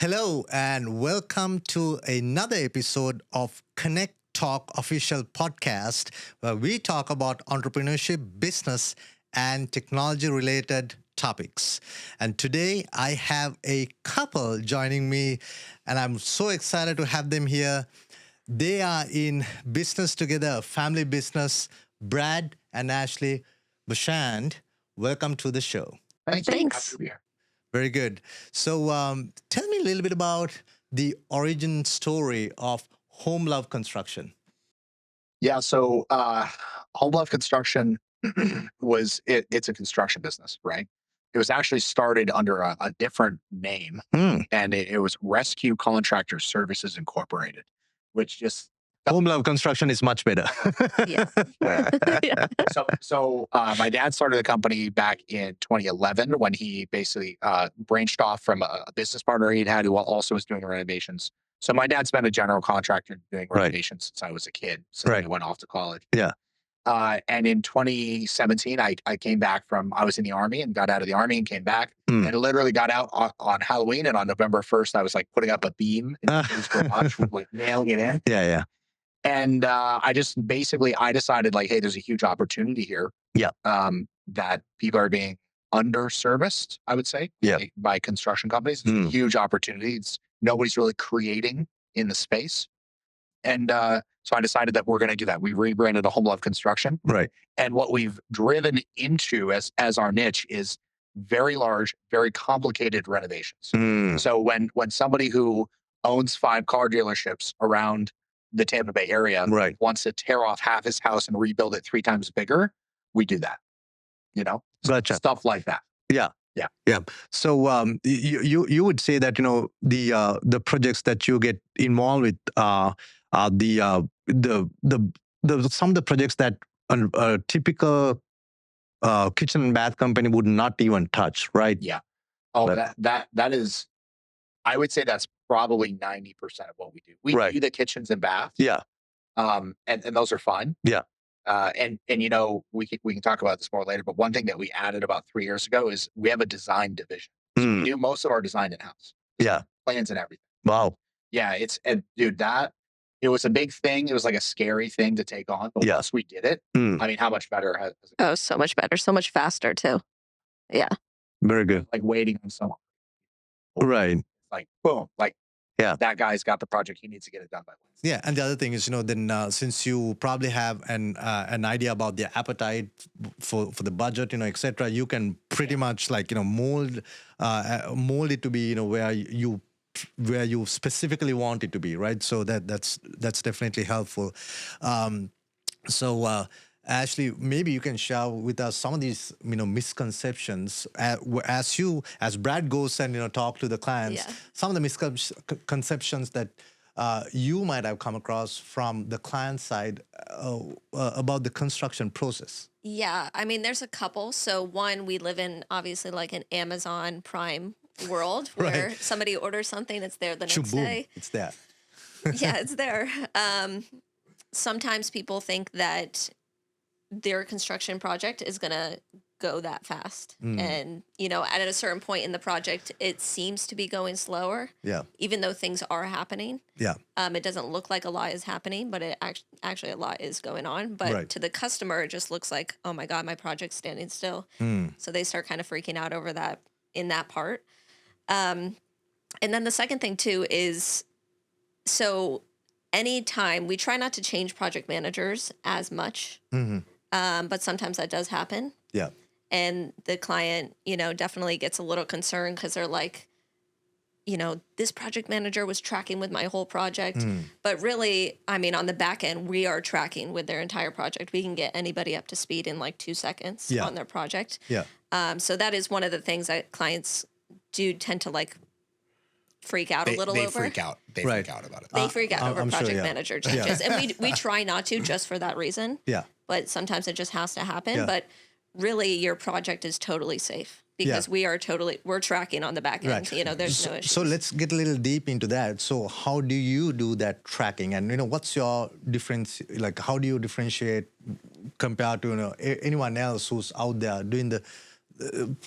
Hello, and welcome to another episode of Connect Talk official podcast, where we talk about entrepreneurship, business, and technology related topics. And today I have a couple joining me, and I'm so excited to have them here. They are in business together, a family business, Brad and Ashley Bachand. Welcome to the show. Thank you. Happy Thanks. to be here. Very good. So, tell me a little bit about the origin story of Home Love Construction. Yeah. Home Love Construction it's a construction business, right? It was actually started under a different name, and it was Rescue Contractor Services Incorporated, which just Home Love Construction is much better. Yeah. Yeah. my dad started the company back in 2011 when he basically branched off from a business partner he'd had who also was doing renovations. So my dad's been a general contractor doing Right. renovations since I was a kid. So Right. I went off to college. Yeah. And in 2017, I came back I was in the Army and got out of the Army and came back Mm. and literally got out on Halloween. And on November 1st, I was like putting up a beam in his garage, like nailing it in. Yeah. And I decided like, hey, there's a huge opportunity here. Yeah. That people are being underserviced, I would say, Yeah. by construction companies. It's a huge opportunity. Nobody's really creating in the space. And so I decided that we're going to do that. We rebranded a Home Love Construction. Right. And what we've driven into as our niche is very large, very complicated renovations. Mm. So when somebody who owns 5 car dealerships around the Tampa Bay area Right. wants to tear off half his house and rebuild it 3 times bigger, we do that. Gotcha. Stuff like that. Yeah. Yeah. Yeah. So you would say that the projects that you get involved with are the some of the projects that a typical kitchen and bath company would not even touch, right? Yeah. Oh, But- that is, I would say that's probably 90% of what we do. We Right. do the kitchens and baths. Yeah. And those are fine. Yeah. And we can talk about this more later, but one thing that we added about 3 years ago is we have a design division. So we do most of our design in-house. Yeah. Plans and everything. Wow. Yeah, it was a big thing. It was like a scary thing to take on, but Yeah. once we did it, Mm. I mean, how much better has it Oh, so much better, so much faster too. Yeah. Very good. like waiting on someone? Right. Like boom, like Yeah. that guy's got the project. He needs to get it done by Wednesday. Yeah, and the other thing is, then since you probably have an idea about their appetite for the budget, etc., you can pretty much mold it to be where you specifically want it to be, right? So that's definitely helpful. So Ashley, maybe you can share with us some of these misconceptions as Brad goes and talk to the clients. Yeah. Some of the misconceptions that you might have come across from the client side about the construction process. Yeah. I mean, there's a couple. So one, we live in obviously like an Amazon Prime world where Right. somebody orders something, it's there the next Shaboom, day. it's there. Yeah, it's there. Sometimes people think that their construction project is going to go that fast. And, at a certain point in the project, it seems to be going slower, Yeah, even though things are happening. yeah, It doesn't look like a lot is happening, but it actually a lot is going on. But Right. to the customer, it just looks like, oh my God, my project's standing still. So they start kind of freaking out over that in that part. And then the second thing too is, so anytime we try not to change project managers as much, but sometimes that does happen. yeah, And the client, definitely gets a little concerned because they're like, this project manager was tracking with my whole project. But really, I mean, on the back end, we are tracking with their entire project. We can get anybody up to speed in like 2 seconds Yeah. on their project. yeah. So that is one of the things that clients do tend to like freak out a little they over. freak out. They Right. freak out about it. They freak out over I'm sure, project yeah. manager changes. And we try not to just for that reason. Yeah. But sometimes it just has to happen. Yeah. But really, your project is totally safe because we're tracking on the back end. Right. There's no issues. So let's get a little deep into that. So how do you do that tracking? And what's your difference? Like, how do you differentiate compared to anyone else who's out there doing the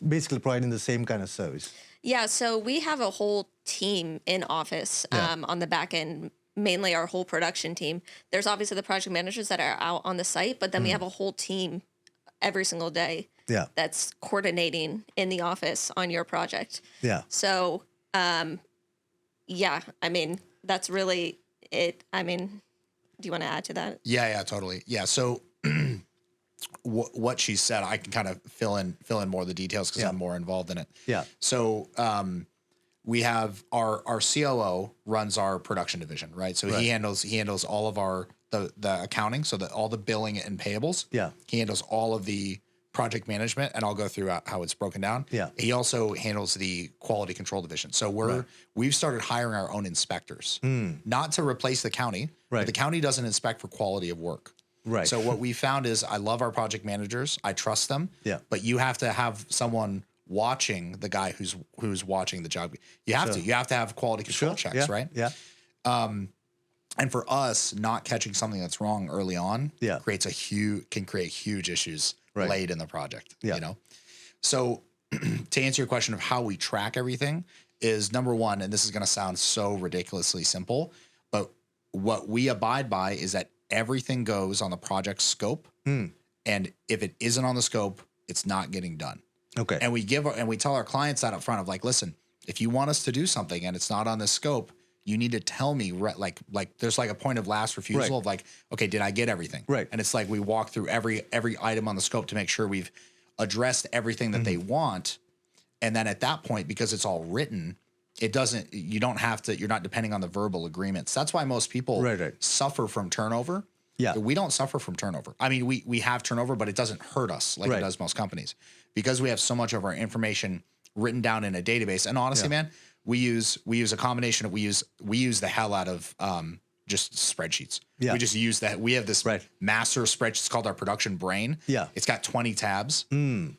basically providing the same kind of service? Yeah, so we have a whole team in office on the back end, mainly our whole production team. There's obviously the project managers that are out on the site, but then we have a whole team every single day Yeah. that's coordinating in the office on your project. Yeah. So, yeah, I mean, that's really it. I mean, do you want to add to that? Yeah, totally. Yeah. So what she said, I can kind of fill in more of the details because I'm more involved in it. Yeah. So we have our COO runs our production division, right? So he handles all of our the accounting, so that all the billing and payables. Yeah. He handles all of the project management, and I'll go through how it's broken down. Yeah. He also handles the quality control division. So we've started hiring our own inspectors, not to replace the county. Right. But the county doesn't inspect for quality of work. Right. So what we found is I love our project managers. I trust them. Yeah. But you have to have someone watching the guy who's watching the job. You have to have quality control checks, right? Yeah. And for us, not catching something that's wrong early on Yeah. can create huge issues Right. late in the project. Yeah. You know? So to answer your question of how we track everything is number one, and this is gonna sound so ridiculously simple, but what we abide by is that everything goes on the project scope. And if it isn't on the scope, it's not getting done. Okay. And we tell our clients that up front of like, listen, if you want us to do something and it's not on the scope, you need to tell me like there's like a point of last refusal of like, okay, did I get everything? Right. And it's like we walk through every item on the scope to make sure we've addressed everything that they want. And then at that point, because it's all written, you're not depending on the verbal agreements. That's why most people suffer from turnover. Yeah. We don't suffer from turnover. I mean, we have turnover, but it doesn't hurt us like it does most companies because we have so much of our information written down in a database. And honestly, man, we use a combination of we use the hell out of just spreadsheets. Yeah. We just use that. We have this master spreadsheet. It's called our production brain. Yeah. It's got 20 tabs.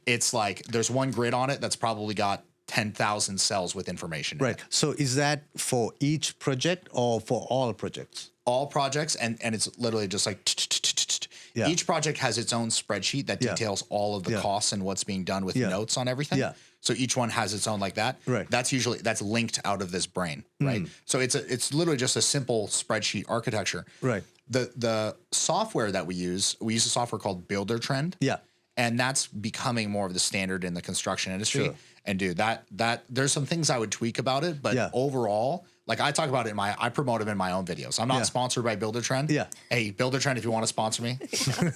It's like there's one grid on it that's probably got 10,000 cells with information. Right. So is that for each project or for all projects? All projects, and it's literally just like each project has its own spreadsheet that details all of the costs and what's being done with notes on everything. Yeah. So each one has its own like that. Right. That's linked out of this brain. Right. So it's literally just a simple spreadsheet architecture. Right. The software that we use a software called Builder Trend. Yeah. And that's becoming more of the standard in the construction industry. Sure. And dude, that there's some things I would tweak about it, but overall, like I talk about it I promote them in my own videos. I'm not sponsored by Builder Trend. Yeah. Hey, Builder Trend, if you want to sponsor me,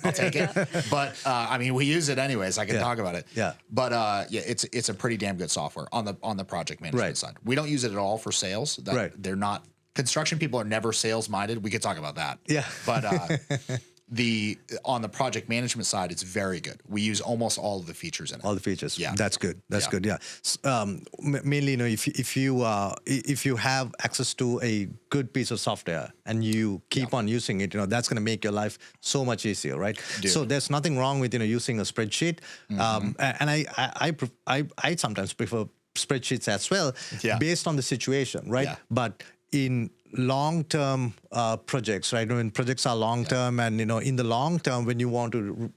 I'll take it. But I mean, we use it anyways. I can talk about it. Yeah. But it's a pretty damn good software on the project management side. We don't use it at all for sales. They're not construction people are never sales minded. We could talk about that. Yeah. But on the project management side, it's very good. We use almost all of the features in it. All the features. Yeah. That's good. That's good. Yeah. Mainly, if you have access to a good piece of software and you keep on using it, that's going to make your life so much easier, right? Dude. So there's nothing wrong with using a spreadsheet. And I sometimes prefer spreadsheets as well, based on the situation, right? Yeah. But in long-term projects, right? When projects are long-term, and in the long term, when you want to,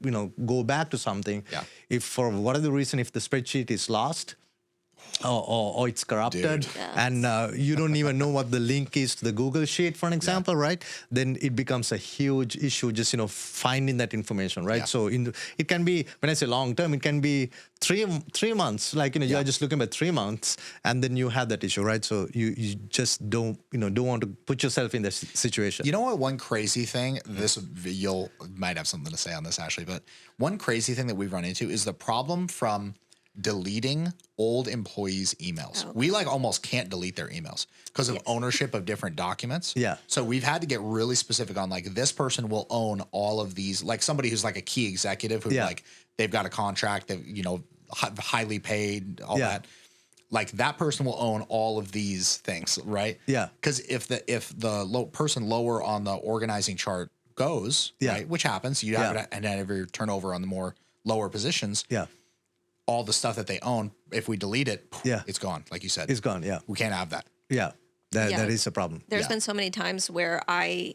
go back to something, if for whatever reason, if the spreadsheet is lost, or it's corrupted, and you don't even know what the link is to the Google Sheet, for an example, right? Then it becomes a huge issue just finding that information, right? So it can be, when I say long term, it can be three months, like you're just looking at 3 months, and then you have that issue, right? So you just don't want to put yourself in this situation. You know what? One crazy thing, you might have something to say on this, Ashley, but one crazy thing that we've run into is the problem from deleting old employees' emails. We almost can't delete their emails because of ownership of different documents. Yeah. So we've had to get really specific on this person will own all of these, like somebody who's like a key executive who they've got a contract that, highly paid, all that. Like that person will own all of these things, right? Yeah. Because if the person lower on the organizing chart goes, right, which happens, you have an every turnover on the more lower positions. Yeah. All the stuff that they own, if we delete it, it's gone. Like you said, It's gone. Yeah. we can't have that. Yeah. That is a problem. There's been so many times where I,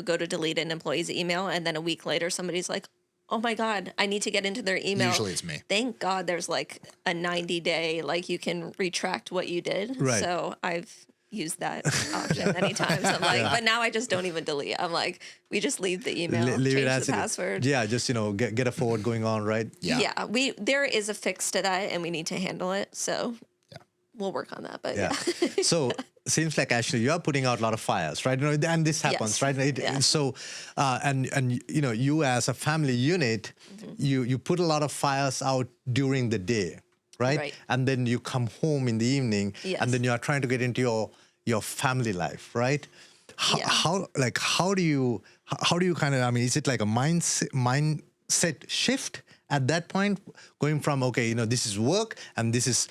go to delete an employee's email, and then a week later somebody's like, oh my God, I need to get into their email. Usually it's me. Thank God there's like a 90-day, like you can retract what you did. Right. So I've used that option many times. I'm like, but now I just don't even delete. I'm like, we just leave the email, Leave it change as the it is. password. Yeah, just get a forward going on, right? Yeah. There is a fix to that, and we need to handle it. So we'll work on that. But Yeah. So seems like Ashley, you're putting out a lot of fires, right? And this happens, Yes. right? Yeah. So, and you as a family unit, you put a lot of fires out during the day, right? Right. And then you come home in the evening, Yes. and then you are trying to get into your family life, right? Yeah. How do you kind of, I mean, is it like a mindset shift at that point, going from, okay, this is work and this is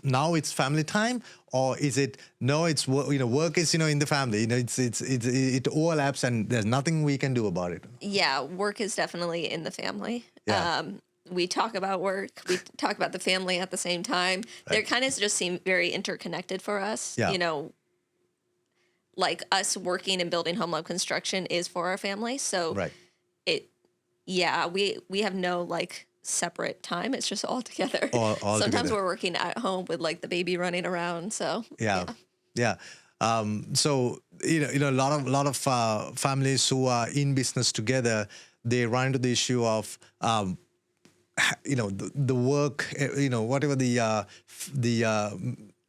now it's family time, or is it no, it's work is in the family, it overlaps and there's nothing we can do about it? Yeah, work is definitely in the family. Yeah. We talk about work. We talk about the family at the same time. They kind of just seem very interconnected for us. Yeah. Like us working and building home love construction is for our family. So Right. we have no like separate time. It's just all together. All Sometimes together. we're working at home with like the baby running around. So Yeah. So a lot of families who are in business together, they run into the issue of the work, whatever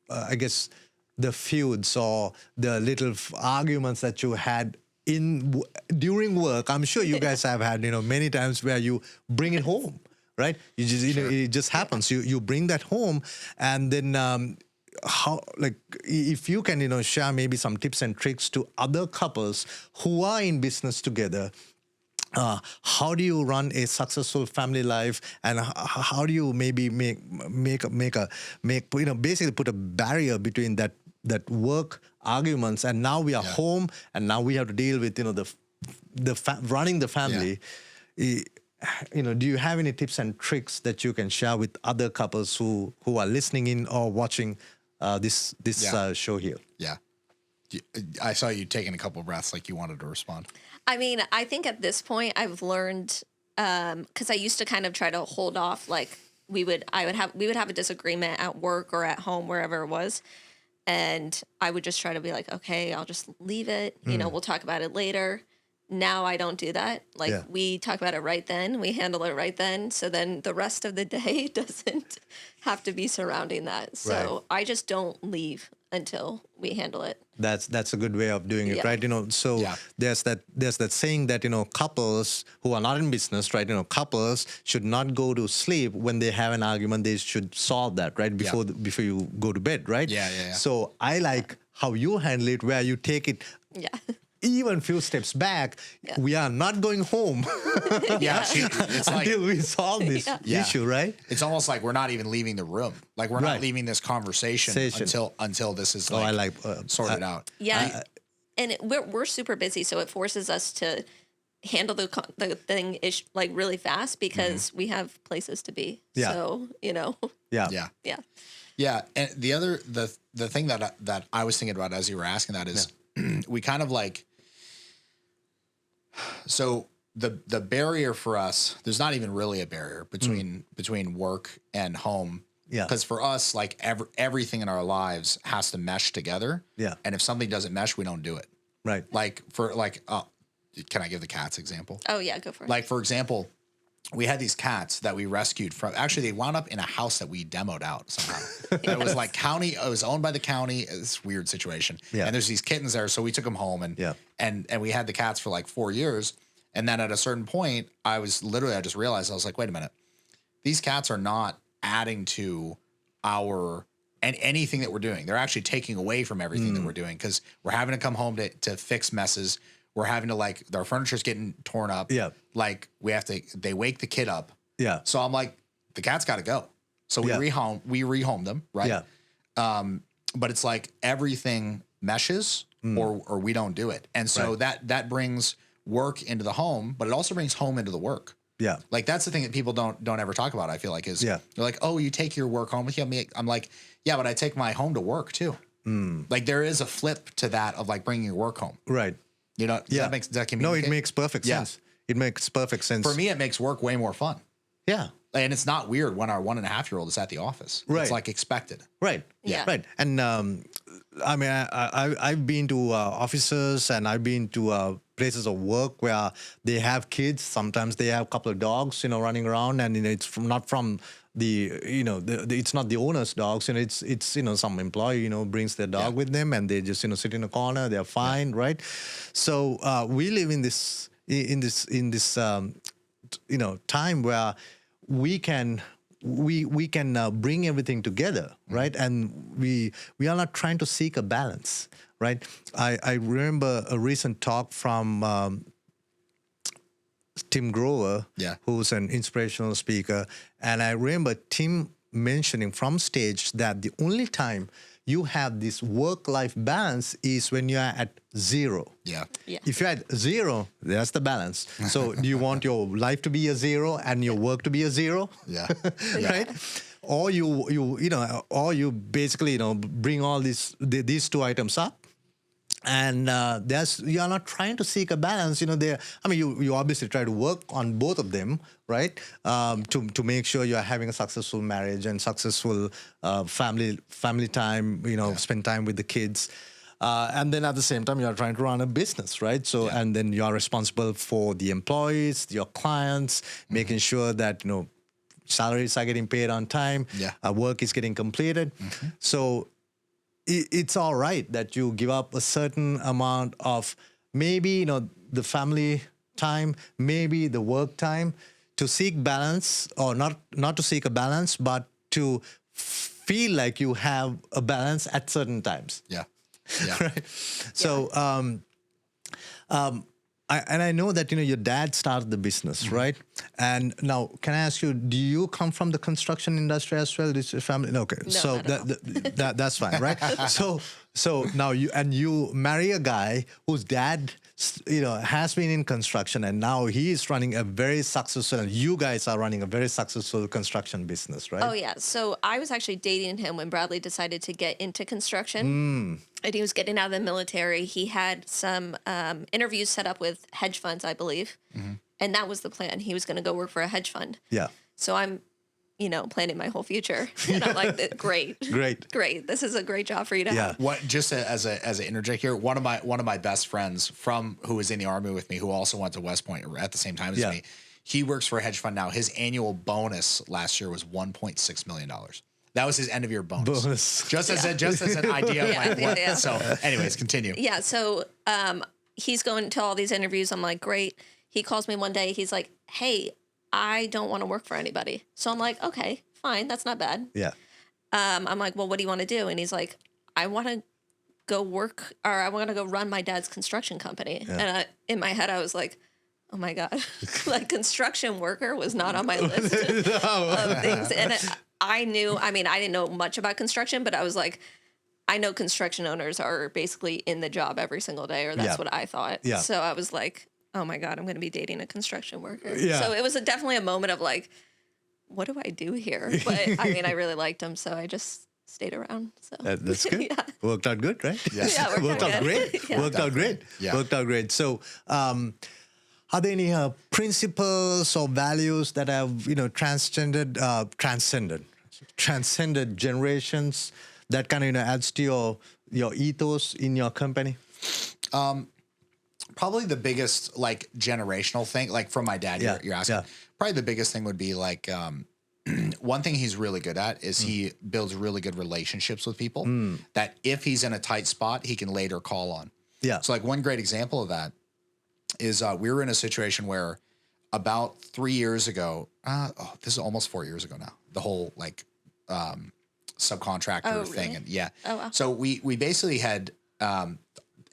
I guess the feuds or the little arguments that you had during work. I'm sure you guys have had many times where you bring it home, right? You just it just happens. You bring that home, and then how, like, if you can share maybe some tips and tricks to other couples who are in business together. How do you run a successful family life, and how do you maybe basically put a barrier between that work arguments, and now we are home, and now we have to deal with running the family. Do you have any tips and tricks that you can share with other couples who are listening in or watching this show here? Yeah. I saw you taking a couple of breaths like you wanted to respond. I mean, I think at this point I've learned, because I used to kind of try to hold off, like we would have a disagreement at work or at home, wherever it was. And I would just try to be like, okay, I'll just leave it. We'll talk about it later. Now I don't do that. Like we talk about it right then. We handle it right then. So then the rest of the day doesn't have to be surrounding that. So I just don't leave until we handle it. That's a good way of doing it, right? So there's that saying that couples who are not in business, right? Couples should not go to sleep when they have an argument. They should solve that right before you go to bed, right? Yeah. So I like how you handle it, where you take it. Yeah. Even few steps back, we are not going home It's like, until we solve this issue, right? It's almost like we're not even leaving the room. Like we're not leaving this conversation until this is sorted out. Yeah. And we're super busy, so it forces us to handle the thing like really fast because we have places to be. Yeah. So, Yeah. And the thing that I was thinking about as you were asking that is we kind of like, so the barrier for us, there's not even really a barrier between work and home. Yeah. Because for us, like everything in our lives has to mesh together. Yeah. And if something doesn't mesh, we don't do it. Right. Like can I give the cats example? Oh yeah, go for it. Like for example, we had these cats that we rescued from. Actually, they wound up in a house that we demoed out somehow. It was like county. It was owned by the county. It's a weird situation. Yeah. And there's these kittens there, so we took them home and we had the cats for like 4 years. And then at a certain point, I just realized, I was like, wait a minute, these cats are not adding to anything that we're doing. They're actually taking away from everything that we're doing, because we're having to come home to fix messes. We're having to our furniture's getting torn up. Yeah. Like they wake the kid up. Yeah. So I'm like, the cat's got to go. So we rehome them. Right. Yeah. But it's like everything meshes or we don't do it. And so that brings work into the home, but it also brings home into the work. Yeah. Like that's the thing that people don't ever talk about. I feel like they're like, oh, you take your work home with you. I'm like, yeah, but I take my home to work too. Like there is a flip to that of like bringing your work home. Right. Does that communicate? No, it makes perfect sense. It makes perfect sense. For me, it makes work way more fun. Yeah. And it's not weird when our 1.5-year-old is at the office. Right. It's like expected. Right. Yeah. Right. And I mean, I've been to offices and I've been to places of work where they have kids. Sometimes they have a couple of dogs, running around, and it's not from the it's not the owner's dogs. It's some employee brings their dog with them, and they just sit in a corner. They're fine, right? So we live in this time where we can bring everything together, right? And we are not trying to seek a balance, right? I remember a recent talk from Tim Grover, who's an inspirational speaker, and I remember Tim mentioning from stage that the only time you have this work-life balance is when you are at 0. Yeah. If you're at 0, that's the balance. So do you want your life to be a 0 and your work to be a 0? Yeah. Right? Or you basically bring all these two items up. And you are not trying to seek a balance. You obviously try to work on both of them, right? To make sure you are having a successful marriage and successful family time. Spend time with the kids, and then at the same time you are trying to run a business, right? So and then you are responsible for the employees, your clients, making sure that salaries are getting paid on time, work is getting completed. So it's all right that you give up a certain amount of maybe the family time, maybe the work time, to seek balance, or not to seek a balance, but to feel like you have a balance at certain times. Right. So I know that your dad started the business, right? And now, can I ask you, do you come from the construction industry as well? This family? Okay, No, so that's fine, right? So now you marry a guy whose dad has been in construction, and now he is running a very successful, and you guys are running a very successful construction business, right? Oh yeah. So I was actually dating him when Bradley decided to get into construction. And he was getting out of the military. He had some interviews set up with hedge funds, I believe. And that was the plan. He was going to go work for a hedge fund. Yeah. So I'm, planning my whole future. And I'm like, great. This is a great job for you to have. What, just as an interject here, one of my best friends who was in the Army with me, who also went to West Point at the same time as me, he works for a hedge fund now. His annual bonus last year was $1.6 million. That was his end of year bonus. Just as an idea of what. So anyways, continue. Yeah. So he's going to all these interviews. I'm like, great. He calls me one day. He's like, hey, I don't want to work for anybody. So I'm like, okay, fine. That's not bad. Yeah. I'm like, well, what do you want to do? And he's like, I want to go work, or I want to go run my dad's construction company. Yeah. And in my head, I was like, oh my God, like construction worker was not on my list of things. And I didn't know much about construction, but I was like, I know construction owners are basically in the job every single day, or that's what I thought. Yeah. So I was like, oh my God, I'm going to be dating a construction worker. Yeah. So it was definitely a moment of like, what do I do here? But I really liked him, so I just stayed around. So that's good. Worked out good, right? Yeah, worked out great. Worked out great. Yeah. Worked out great. So, are there any principles or values that have transcended generations that kind of adds to your ethos in your company? Probably the biggest like generational thing, like from my dad, you're asking. Probably the biggest thing would be like one thing he's really good at is he builds really good relationships with people that if he's in a tight spot, he can later call on. Yeah. So like one great example of that is we were in a situation where about 3 years ago, this is almost 4 years ago now, the whole like subcontractor thing. Really? And Oh, wow. So we basically had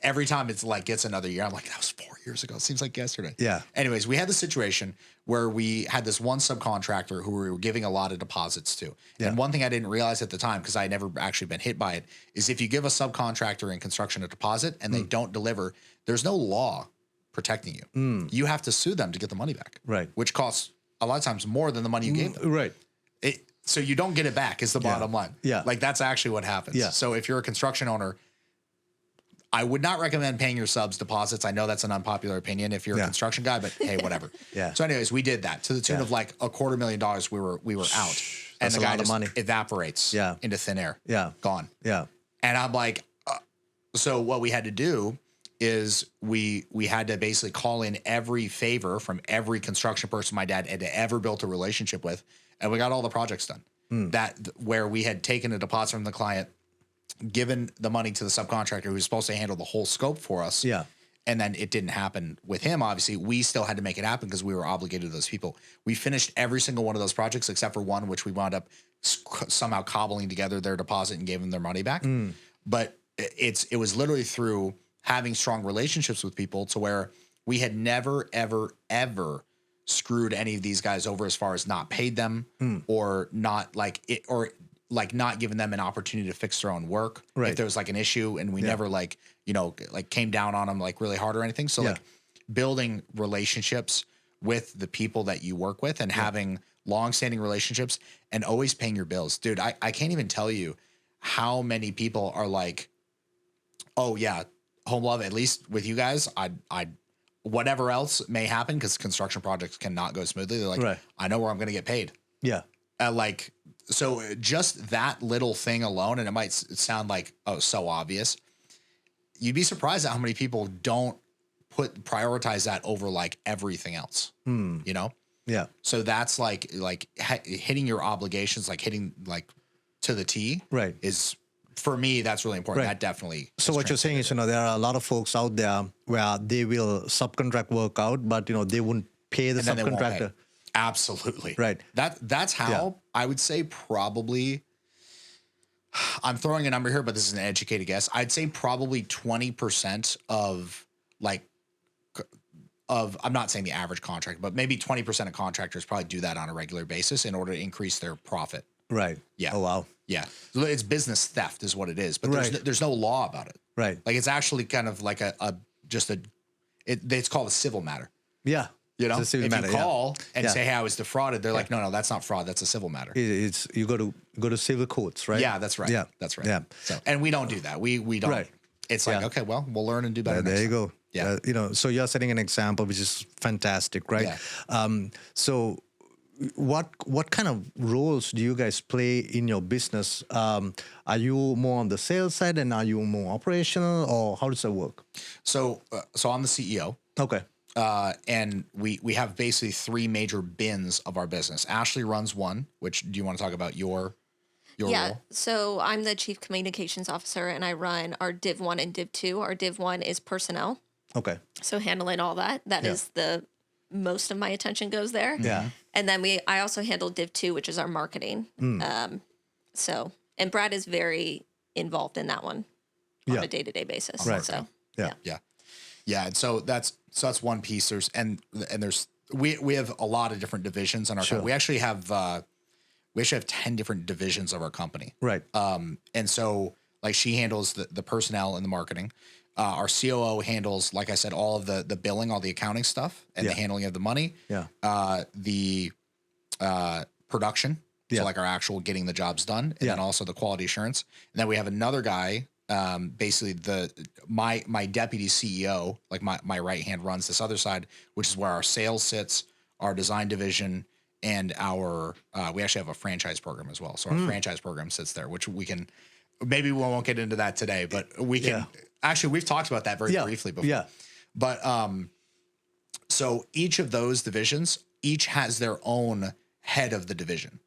every time it's like gets another year, I'm like, that was 4 years ago. It seems like yesterday. Yeah. Anyways, we had the situation where we had this one subcontractor who we were giving a lot of deposits to. Yeah. And one thing I didn't realize at the time, because I had never actually been hit by it, is if you give a subcontractor in construction a deposit and they don't deliver, there's no law protecting you. You have to sue them to get the money back. Right. Which costs a lot of times more than the money you gave them. Right. So you don't get it back is the bottom line. Yeah. Like that's actually what happens. Yeah. So if you're a construction owner, I would not recommend paying your subs deposits. I know that's an unpopular opinion if you're a construction guy, but hey, whatever. So anyways, we did that to the tune of like $250,000. We were out. And the guy just evaporates into thin air. Gone. And I'm like, so what we had to do is we had to basically call in every favor from every construction person my dad had ever built a relationship with, and we got all the projects done. That where we had taken a deposit from the client, given the money to the subcontractor who was supposed to handle the whole scope for us. And then it didn't happen with him. Obviously, we still had to make it happen because we were obligated to those people. We finished every single one of those projects except for one, which we wound up somehow cobbling together their deposit and gave them their money back. But it was literally through having strong relationships with people to where we had never, ever, ever screwed any of these guys over as far as not paid them or not like it or like not giving them an opportunity to fix their own work if there was like an issue, and we never like, you know, like came down on them like really hard or anything. So like building relationships with the people that you work with and having long-standing relationships and always paying your bills. Dude, I can't even tell you how many people are like, oh yeah, Home Love, at least with you guys, I whatever else may happen, because construction projects cannot go smoothly. They're like, I know where I'm going to get paid. Like, so just that little thing alone, and it might sound like, oh, so obvious. You'd be surprised at how many people don't prioritize that over like everything else, you know? So that's like hitting your obligations, like hitting like to the T is, for me, that's really important. That definitely. So what you're saying is, you know, there are a lot of folks out there where they will subcontract work out, but, you know, they wouldn't pay the subcontractor. Absolutely. That's how I would say probably, I'm throwing a number here, but this is an educated guess. I'd say probably 20% of I'm not saying the average contract, but maybe 20% of contractors probably do that on a regular basis in order to increase their profit. Oh, wow. So it's business theft is what it is, but there's no law about it. Like it's actually kind of like it's called a civil matter. You know, if you call and say, "Hey, I was defrauded," they're like, "No, that's not fraud. That's a civil matter." It's you go to civil courts, right? Yeah, that's right. That's right. So, and we don't do that. We don't. It's like, okay, well, we'll learn and do better. There you go. You know, so you're setting an example, which is fantastic, right? So, what kind of roles do you guys play in your business? Are you more on the sales side, and are you more operational, or how does that work? So I'm the CEO. Okay. And we have basically three major bins of our business. Ashley runs one, which, do you want to talk about your role? So I'm the chief communications officer, and I run our Div 1 and Div 2. Our Div 1 is personnel. Okay. So handling all that. That is most of my attention goes there. And then I also handle Div 2, which is our marketing. And Brad is very involved in that one on a day-to-day basis. So and so that's one piece. We have a lot of different divisions in our company. We actually have 10 different divisions of our company. And so like she handles the personnel and the marketing. Our COO handles, like I said, all of the billing, all the accounting stuff, and the handling of the money. The production, so like our actual getting the jobs done, and then also the quality assurance. And then we have another guy, basically my deputy CEO, like my right hand, runs this other side, which is where our sales sits, our design division, and our we actually have a franchise program as well. So our franchise program sits there, which maybe we won't get into that today, but we can. Actually, we've talked about that very briefly before. But so each of those divisions each has their own head of the division.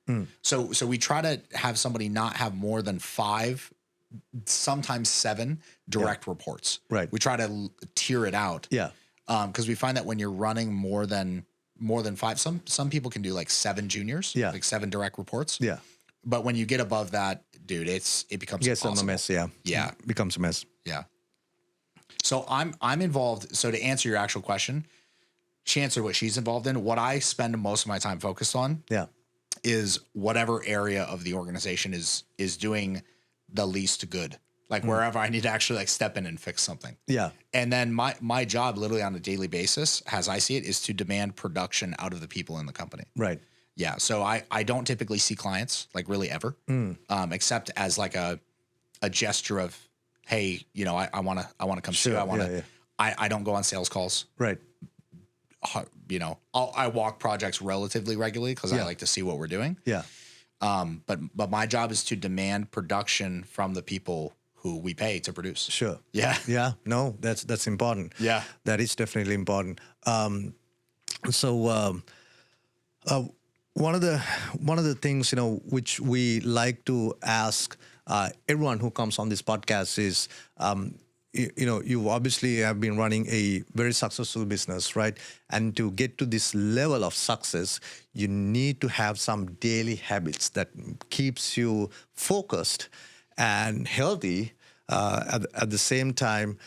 So we try to have somebody not have more than 5, sometimes 7 direct reports. We try to tier it out. Because we find that when you're running more than 5, some people can do like 7 juniors, like 7 direct reports. But when you get above that, dude, it becomes impossible. A mess. It becomes a mess. So I'm involved. So to answer your actual question, she answered what she's involved in. What I spend most of my time focused on is whatever area of the organization is doing the least good. Like wherever I need to actually like step in and fix something. And then my job literally on a daily basis, as I see it, is to demand production out of the people in the company. So I don't typically see clients like really ever, except as like a gesture of, hey, I want to come see you. I want to, I don't go on sales calls. Right. I walk projects relatively regularly because I like to see what we're doing. Yeah. But my job is to demand production from the people who we pay to produce. Sure. Yeah. Yeah. No, that's important. Yeah. That is definitely important. One of the things, which we like to ask everyone who comes on this podcast is, you obviously have been running a very successful business, right? And to get to this level of success, you need to have some daily habits that keeps you focused and healthy at the same time,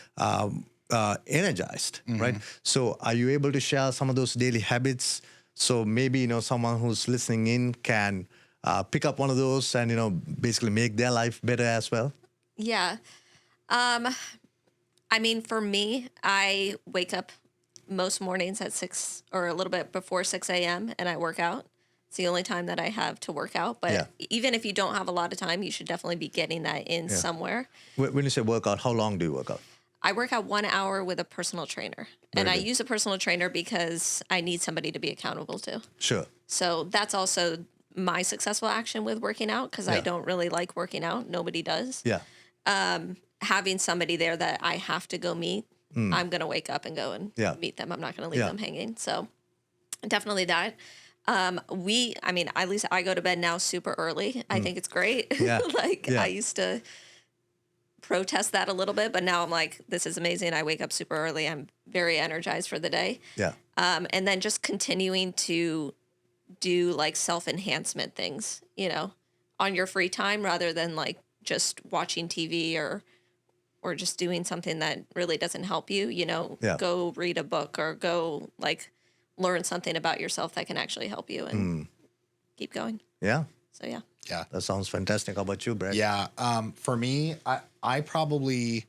energized, right? So are you able to share some of those daily habits? So maybe, someone who's listening in can pick up one of those and, basically make their life better as well? Yeah. I mean, for me, I wake up most mornings at 6 or a little bit before 6 a.m. and I work out. It's the only time that I have to work out. But even if you don't have a lot of time, you should definitely be getting that in somewhere. When you say work out, how long do you work out? I work out 1 hour with a personal trainer. And I use a personal trainer because I need somebody to be accountable to. Sure. So that's also my successful action with working out because I don't really like working out. Nobody does. Yeah. Having somebody there that I have to go meet, I'm going to wake up and go and meet them. I'm not going to leave them hanging. So definitely that. At least I go to bed now super early. I think it's great. Yeah. I used to protest that a little bit, but now I'm like, this is amazing. I wake up super early. I'm very energized for the day. Yeah. And then just continuing to do like self-enhancement things, on your free time rather than like just watching TV or just doing something that really doesn't help you, go read a book or go like learn something about yourself that can actually help you and keep going. Yeah. So, yeah. Yeah. That sounds fantastic. How about you, Brad? Yeah. For me, I probably,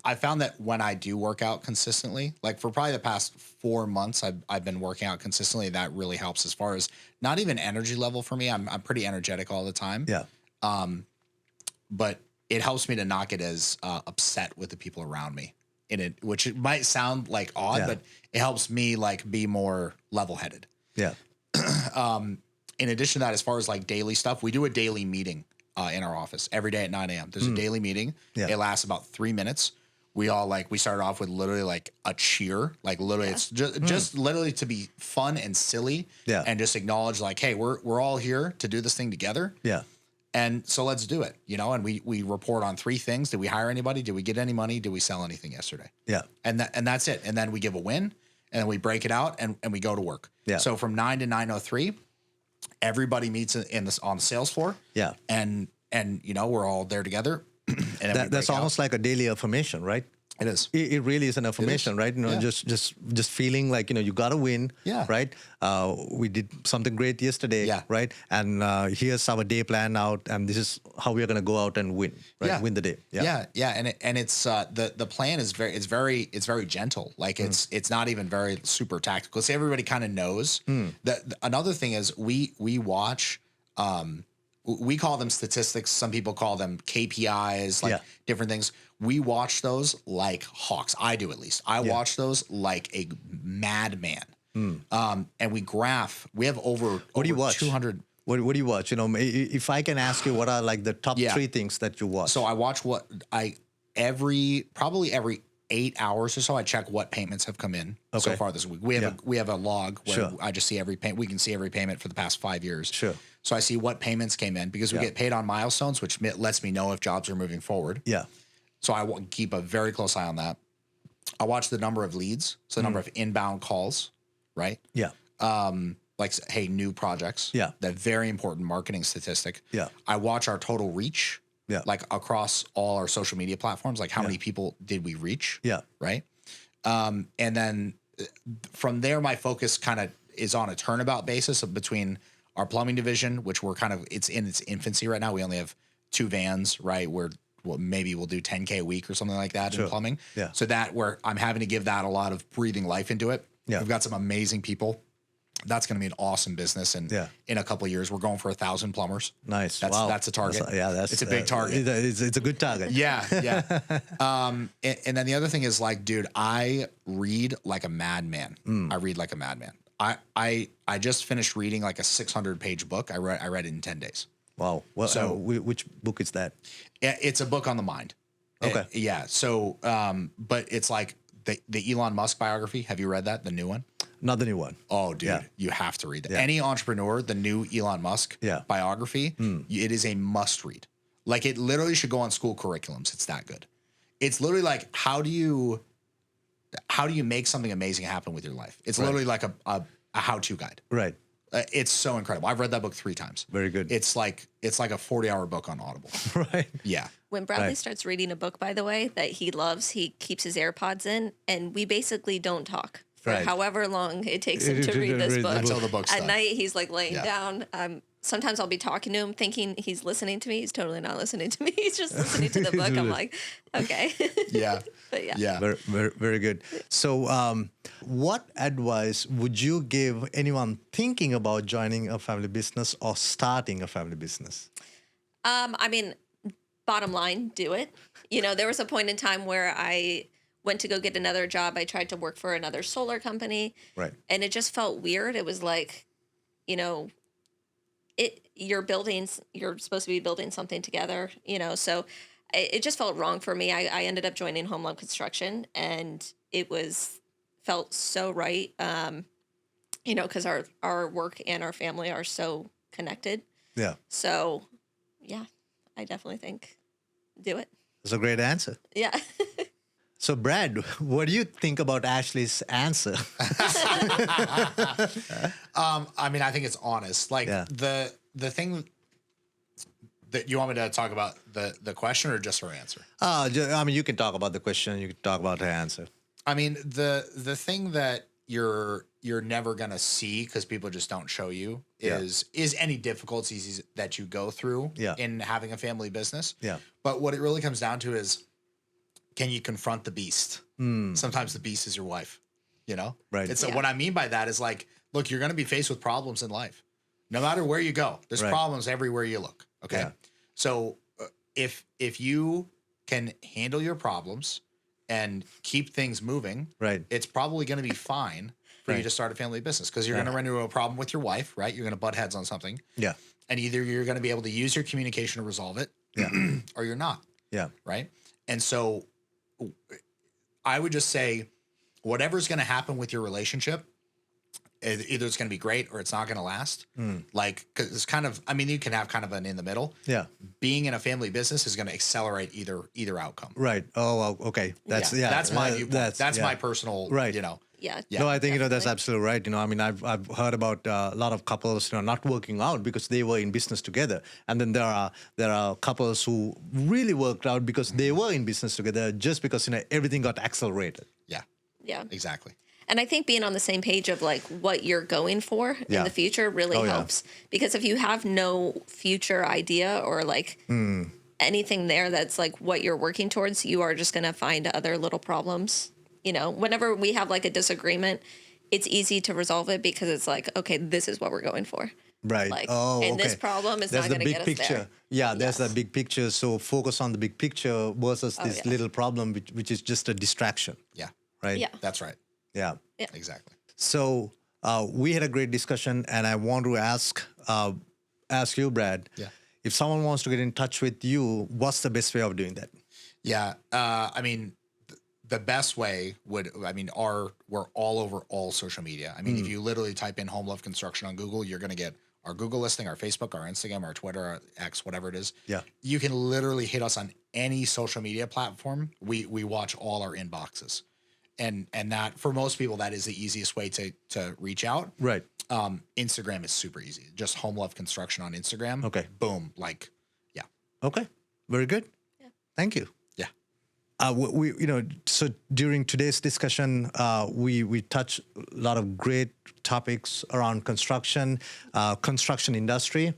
I found that when I do work out consistently, like for probably the past 4 months, I've been working out consistently. That really helps as far as not even energy level for me. I'm pretty energetic all the time. Yeah. But it helps me to not get as upset with the people around me in it, which it might sound like odd, but it helps me like be more level-headed. Yeah. In addition to that, as far as like daily stuff, we do a daily meeting in our office every day at 9 a.m. There's a daily meeting. Yeah. It lasts about 3 minutes. We all we started off with literally like a cheer, like literally it's just literally to be fun and silly and just acknowledge like, hey, we're all here to do this thing together. Yeah. And so let's do it, and we report on 3 things. Did we hire anybody? Did we get any money? Did we sell anything yesterday? Yeah. And that's it. And then we give a win and then we break it out and we go to work. Yeah. So from 9 to 9:03, everybody meets on the sales floor. Yeah. And we're all there together. And that's almost like a daily affirmation, right? It is. It really is an affirmation, right? Just feeling like, you got to win, right? We did something great yesterday, right? And here's our day plan out, and this is how we're going to go out and win, right? Yeah. Win the day. Yeah. And it's the plan is very gentle. Like it's not even very super tactical. So everybody kind of knows. Another thing is we watch. We call them statistics. Some people call them KPIs, different things. We watch those like hawks. I do, at least. I watch those like a madman. And we graph. We have over 200. What do you watch? If I can ask you, what are like the top 3 things that you watch? So I watch probably every 8 hours or so, I check what payments have come in so far this week. We have a log where I just see every payment. We can see every payment for the past 5 years. Sure. So I see what payments came in because we get paid on milestones, which lets me know if jobs are moving forward. Yeah. So I keep a very close eye on that. I watch the number of leads, so the number of inbound calls, right? Yeah. Hey, new projects. Yeah. That very important marketing statistic. Yeah. I watch our total reach. Yeah. Like across all our social media platforms, like how many people did we reach? Yeah. Right. And then from there, my focus kind of is on a turnabout basis between our plumbing division, which it's in its infancy right now. We only have 2 vans, right? Maybe we'll do 10K a week or something like that in plumbing. Yeah. So where I'm having to give that a lot of breathing life into it. Yeah. We've got some amazing people That's going to be an awesome business. And in a couple of years, we're going for 1,000 plumbers. Nice. That's a target. It's a big target. It's a good target. Yeah. And then the other thing is like, dude, I read like a madman. I read like a madman. I just finished reading like a 600-page book. I read it in 10 days. Wow. Well, so which book is that? It's a book on the mind. Okay. So, but it's like the Elon Musk biography. Have you read that? The new one? Not the new one. Oh, dude, you have to read it. Yeah. Any entrepreneur, the new Elon Musk biography, it is a must read. Like it literally should go on school curriculums. It's that good. It's literally like, how do you make something amazing happen with your life? It's literally like a how-to guide. Right. It's so incredible. I've read that book 3 times. Very good. It's like a 40-hour book on Audible. Right. Yeah. When Bradley starts reading a book, by the way, that he loves, he keeps his AirPods in, and we basically don't talk for however long it takes him to read this book. Until the book's At done. night, he's like laying down. Sometimes I'll be talking to him thinking he's listening to me. He's totally not listening to me. He's just listening to the book. I'm like, okay. Yeah. But Very, very, very good. So what advice would you give anyone thinking about joining a family business or starting a family business? I mean, bottom line, do it. You know, there was a point in time where I went to go get another job. I tried to work for another solar company. Right. And it just felt weird. It was like, you know, you're supposed to be building something together, you know, so it just felt wrong for me. I ended up joining Home Love Construction, and it felt so right. You know, because our work and our family are so connected. Yeah. So yeah, I definitely think do it. That's a great answer. Yeah. So, Brad, what do you think about Ashley's answer? I mean, I think it's honest. Like the thing that you want me to talk about the question or just her answer? I mean, you can talk about the question. You can talk about her answer. I mean, the thing that you're never gonna see because people just don't show you is any difficulties that you go through in having a family business. Yeah. But what it really comes down to is, can you confront the beast? Sometimes the beast is your wife, you know? Right. It's what I mean by that is like, look, you're going to be faced with problems in life. No matter where you go, there's problems everywhere you look. Okay. Yeah. So if you can handle your problems and keep things moving, it's probably going to be fine for you to start a family business because you're going to run into a problem with your wife, right? You're going to butt heads on something. Yeah. And either you're going to be able to use your communication to resolve it or you're not. Yeah. Right. And so I would just say whatever's going to happen with your relationship, either it's going to be great or it's not going to last. Like, cause it's kind of, I mean, you can have kind of an in the middle. Yeah. Being in a family business is going to accelerate either outcome. Right. Oh, well, okay. That's my viewpoint. That's my personal, you know. Yeah. No, I think, you know, that's absolutely right. You know, I mean, I've heard about a lot of couples, you know, not working out because they were in business together. And then there are couples who really worked out because they were in business together just because, you know, everything got accelerated. Yeah. Yeah. Exactly. And I think being on the same page of like what you're going for in the future really helps. Because if you have no future idea or like anything there that's like what you're working towards, you are just going to find other little problems. You know, whenever we have like a disagreement, it's easy to resolve it because it's like, okay, this is what we're going for. Right. Like, and this problem is not going to get us there. Yeah, there's that big picture. So focus on the big picture versus this little problem, which is just a distraction. Yeah. Right? Yeah. That's right. Yeah. Exactly. So we had a great discussion, and I want to ask you, Brad, if someone wants to get in touch with you, what's the best way of doing that? Yeah. I mean, the best way we're all over all social media. I mean, if you literally type in Home Love Construction on Google, you're going to get our Google listing, our Facebook, our Instagram, our Twitter, our X, whatever it is. Yeah. You can literally hit us on any social media platform. We watch all our inboxes. And that for most people, that is the easiest way to reach out. Right. Instagram is super easy. Just Home Love Construction on Instagram. Okay. Boom. Okay. Very good. Yeah. Thank you. Yeah. We so during today's discussion, we touched a lot of great topics around construction industry,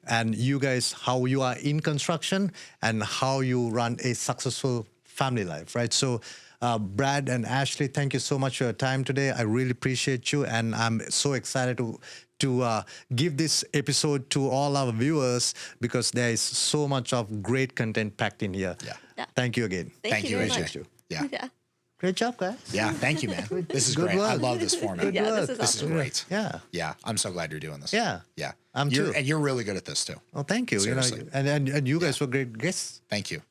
and you guys, how you are in construction and how you run a successful family life, right? So Brad and Ashley, thank you so much for your time today. I really appreciate you, and I'm so excited to give this episode to all our viewers because there is so much of great content packed in here. Yeah. Thank you again. Thank you very AJ. much. Yeah. Great job, guys. Yeah. Thank you, man. This is Good great. I work. love this format. Yeah, work. this is This is awesome. great. Yeah. Yeah. I'm so glad you're doing this. Yeah. Yeah. I'm too. And you're really good at this too. Oh, thank you. Seriously. And you guys were great guests. Thank you.